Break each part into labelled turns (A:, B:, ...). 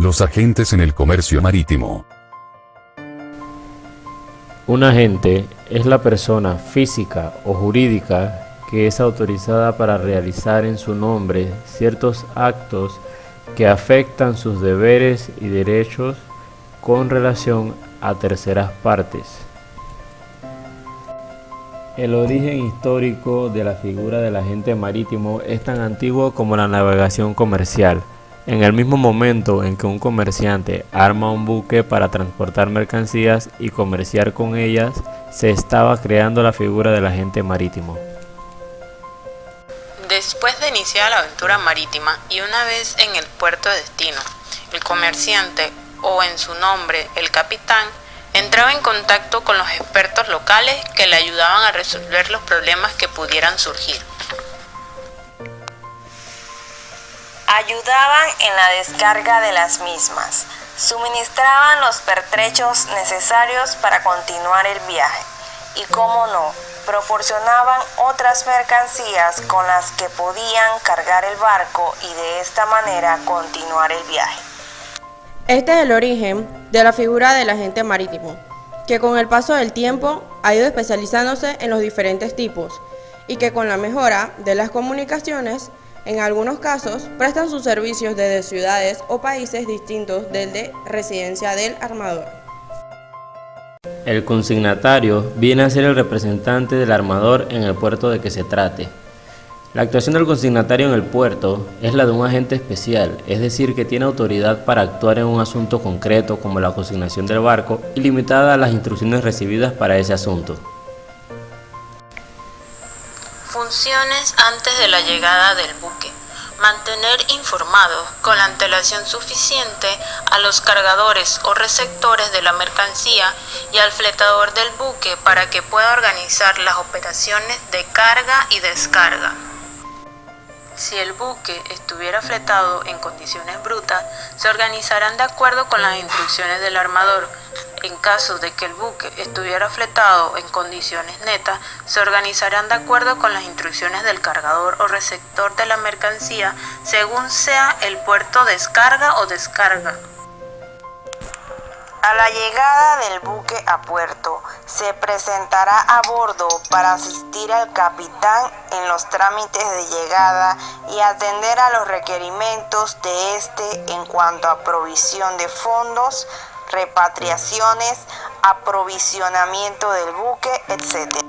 A: Los agentes en el comercio marítimo.
B: Un agente es la persona física o jurídica que es autorizada para realizar en su nombre ciertos actos que afectan sus deberes y derechos con relación a terceras partes. El origen histórico de la figura del agente marítimo es tan antiguo como la navegación comercial. En el mismo momento en que un comerciante arma un buque para transportar mercancías y comerciar con ellas, se estaba creando la figura del agente marítimo.
C: Después de iniciar la aventura marítima y una vez en el puerto de destino, el comerciante o en su nombre el capitán entraba en contacto con los expertos locales que le ayudaban a resolver los problemas que pudieran surgir.
D: Ayudaban en la descarga de las mismas, suministraban los pertrechos necesarios para continuar el viaje y, cómo no, proporcionaban otras mercancías con las que podían cargar el barco y de esta manera continuar el viaje.
E: Este es el origen de la figura del agente marítimo, que con el paso del tiempo ha ido especializándose en los diferentes tipos y que con la mejora de las comunicaciones, en algunos casos, prestan sus servicios desde ciudades o países distintos del de residencia del armador.
B: El consignatario viene a ser el representante del armador en el puerto de que se trate. La actuación del consignatario en el puerto es la de un agente especial, es decir, que tiene autoridad para actuar en un asunto concreto como la consignación del barco y limitada a las instrucciones recibidas para ese asunto.
C: Funciones antes de la llegada del buque. Mantener informados con la antelación suficiente a los cargadores o receptores de la mercancía y al fletador del buque para que pueda organizar las operaciones de carga y descarga. Si el buque estuviera fletado en condiciones brutas, se organizarán de acuerdo con las instrucciones del armador. En caso de que el buque estuviera fletado en condiciones netas, se organizarán de acuerdo con las instrucciones del cargador o receptor de la mercancía, según sea el puerto descarga o descarga.
D: A la llegada del buque a puerto, se presentará a bordo para asistir al capitán en los trámites de llegada y atender a los requerimientos de este en cuanto a provisión de fondos, repatriaciones, aprovisionamiento del buque, etc.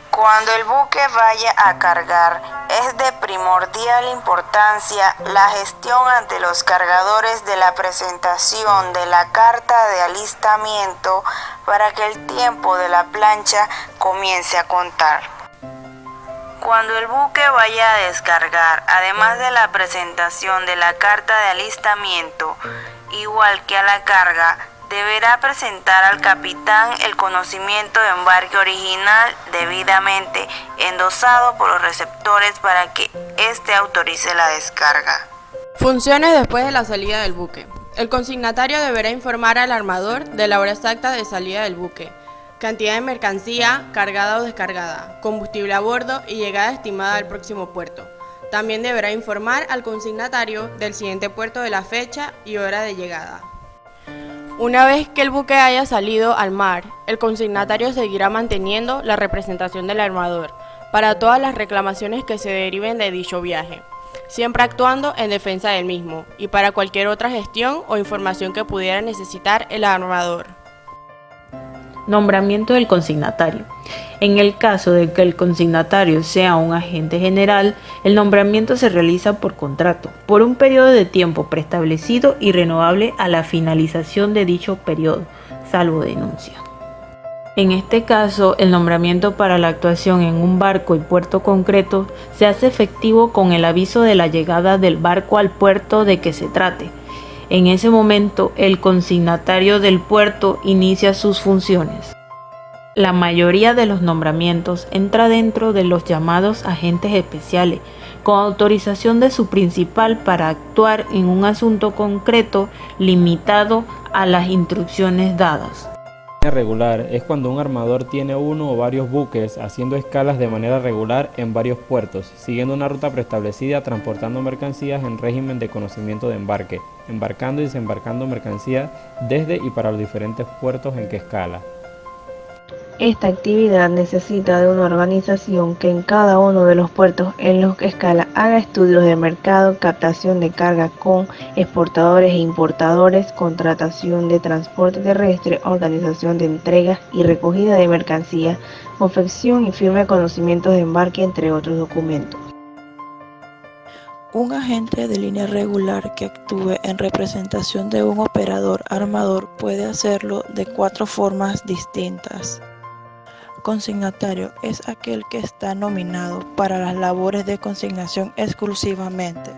D: Cuando el buque vaya a cargar, es de primordial importancia la gestión ante los cargadores de la presentación de la carta de alistamiento para que el tiempo de la plancha comience a contar. Cuando el buque vaya a descargar, además de la presentación de la carta de alistamiento, igual que a la carga, deberá presentar al capitán el conocimiento de embarque original debidamente endosado por los receptores para que éste autorice la descarga.
E: Funciones después de la salida del buque. El consignatario deberá informar al armador de la hora exacta de salida del buque, cantidad de mercancía cargada o descargada, combustible a bordo y llegada estimada al próximo puerto. También deberá informar al consignatario del siguiente puerto de la fecha y hora de llegada. Una vez que el buque haya salido al mar, el consignatario seguirá manteniendo la representación del armador para todas las reclamaciones que se deriven de dicho viaje, siempre actuando en defensa del mismo y para cualquier otra gestión o información que pudiera necesitar el armador.
F: Nombramiento del consignatario. En el caso de que el consignatario sea un agente general, el nombramiento se realiza por contrato, por un periodo de tiempo preestablecido y renovable a la finalización de dicho periodo, salvo denuncia. En este caso, el nombramiento para la actuación en un barco y puerto concreto se hace efectivo con el aviso de la llegada del barco al puerto de que se trate. En ese momento, el consignatario del puerto inicia sus funciones. La mayoría de los nombramientos entra dentro de los llamados agentes especiales, con autorización de su principal para actuar en un asunto concreto limitado a las instrucciones dadas.
B: Regular es cuando un armador tiene uno o varios buques haciendo escalas de manera regular en varios puertos, siguiendo una ruta preestablecida, transportando mercancías en régimen de conocimiento de embarque, embarcando y desembarcando mercancías desde y para los diferentes puertos en que escala.
F: Esta actividad necesita de una organización que en cada uno de los puertos en los que escala haga estudios de mercado, captación de carga con exportadores e importadores, contratación de transporte terrestre, organización de entregas y recogida de mercancías, confección y firma de conocimientos de embarque, entre otros documentos.
G: Un agente de línea regular que actúe en representación de un operador armador puede hacerlo de 4 formas distintas. Consignatario es aquel que está nominado para las labores de consignación exclusivamente.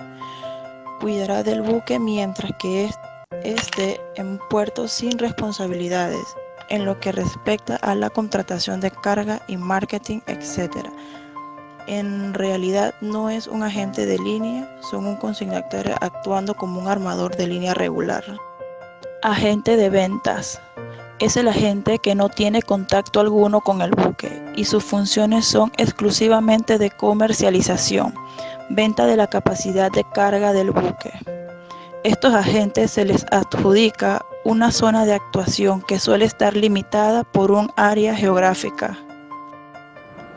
G: Cuidará del buque mientras que esté en puerto sin responsabilidades en lo que respecta a la contratación de carga y marketing, etc. En realidad no es un agente de línea, son un consignatario actuando como un armador de línea regular. Agente de ventas. Es el agente que no tiene contacto alguno con el buque y sus funciones son exclusivamente de comercialización, venta de la capacidad de carga del buque. Estos agentes se les adjudica una zona de actuación que suele estar limitada por un área geográfica.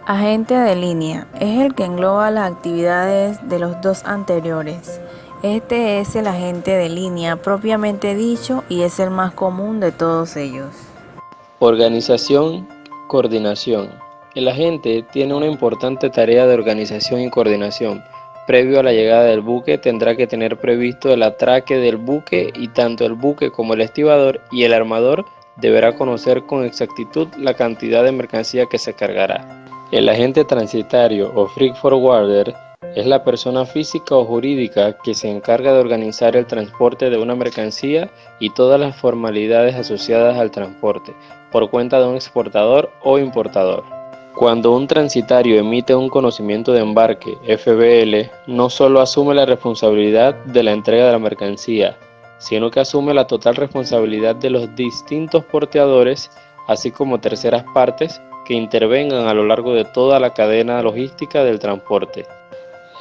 H: Agente de línea es el que engloba las actividades de los dos anteriores. Este es el agente de línea propiamente dicho y es el más común de todos ellos.
B: Organización, coordinación. El agente tiene una importante tarea de organización y coordinación. Previo a la llegada del buque tendrá que tener previsto el atraque del buque y tanto el buque como el estibador y el armador deberá conocer con exactitud la cantidad de mercancía que se cargará. El agente transitario o freight forwarder es la persona física o jurídica que se encarga de organizar el transporte de una mercancía y todas las formalidades asociadas al transporte, por cuenta de un exportador o importador. Cuando un transitario emite un conocimiento de embarque, FBL, no solo asume la responsabilidad de la entrega de la mercancía, sino que asume la total responsabilidad de los distintos porteadores, así como terceras partes que intervengan a lo largo de toda la cadena logística del transporte.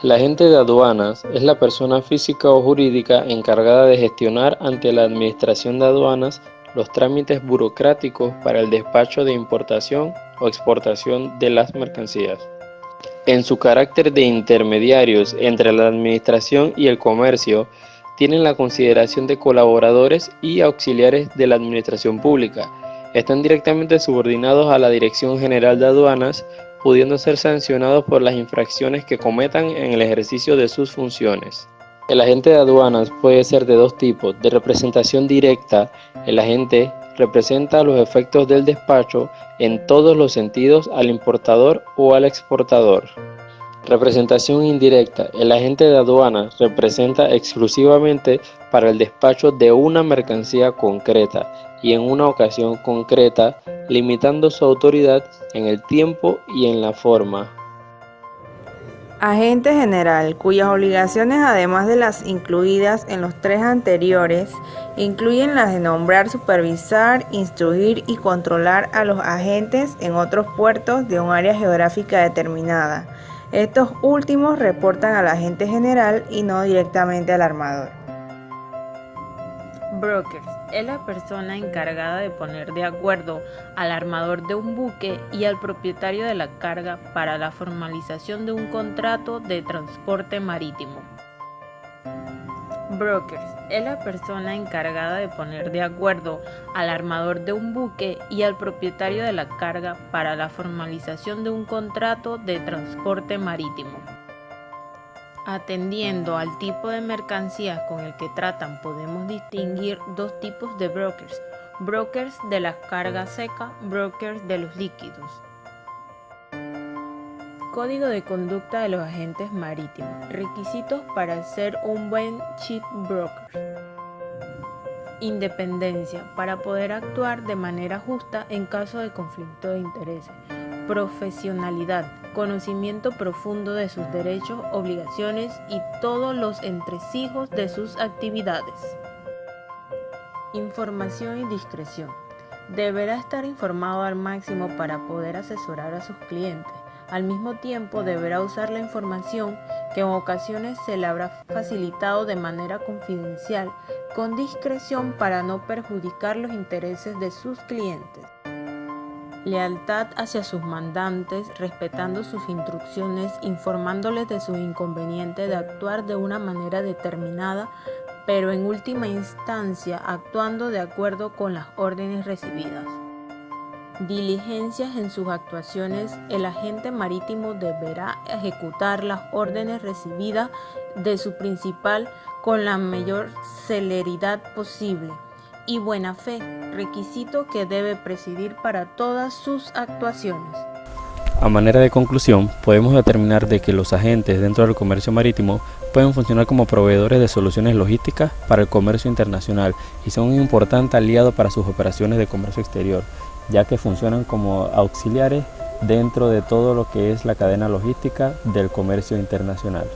B: El agente de aduanas es la persona física o jurídica encargada de gestionar ante la Administración de Aduanas los trámites burocráticos para el despacho de importación o exportación de las mercancías. En su carácter de intermediarios entre la administración y el comercio, tienen la consideración de colaboradores y auxiliares de la administración pública. Están directamente subordinados a la Dirección General de Aduanas, pudiendo ser sancionados por las infracciones que cometan en el ejercicio de sus funciones. El agente de aduanas puede ser de dos tipos: de representación directa. El agente representa los efectos del despacho en todos los sentidos al importador o al exportador. Representación indirecta. El agente de aduanas representa exclusivamente para el despacho de una mercancía concreta y en una ocasión concreta, limitando su autoridad en el tiempo y en la forma.
H: Agente general, cuyas obligaciones, además de las incluidas en los 3 anteriores, incluyen las de nombrar, supervisar, instruir y controlar a los agentes en otros puertos de un área geográfica determinada. Estos últimos reportan al agente general y no directamente al armador. Brokers es la persona encargada de poner de acuerdo al armador de un buque y al propietario de la carga para la formalización de un contrato de transporte marítimo. Brokers es la persona encargada de poner de acuerdo al armador de un buque y al propietario de la carga para la formalización de un contrato de transporte marítimo. Atendiendo al tipo de mercancías con el que tratan, podemos distinguir 2 tipos de brokers: brokers de la carga seca, brokers de los líquidos. Código de conducta de los agentes marítimos. Requisitos para ser un buen ship broker. Independencia, para poder actuar de manera justa en caso de conflicto de intereses. Profesionalidad, conocimiento profundo de sus derechos, obligaciones y todos los entresijos de sus actividades. Información y discreción.
F: Deberá estar informado al máximo para poder asesorar a sus clientes. Al mismo tiempo, deberá usar la información que en ocasiones se le habrá facilitado de manera confidencial, con discreción para no perjudicar los intereses de sus clientes. Lealtad hacia sus mandantes, respetando sus instrucciones, informándoles de sus inconvenientes de actuar de una manera determinada, pero en última instancia actuando de acuerdo con las órdenes recibidas. Diligencias en sus actuaciones. El agente marítimo deberá ejecutar las órdenes recibidas de su principal con la mayor celeridad posible. Y buena fe, requisito que debe presidir para todas sus actuaciones.
B: A manera de conclusión, podemos determinar de que los agentes dentro del comercio marítimo pueden funcionar como proveedores de soluciones logísticas para el comercio internacional y son un importante aliado para sus operaciones de comercio exterior, ya que funcionan como auxiliares dentro de todo lo que es la cadena logística del comercio internacional.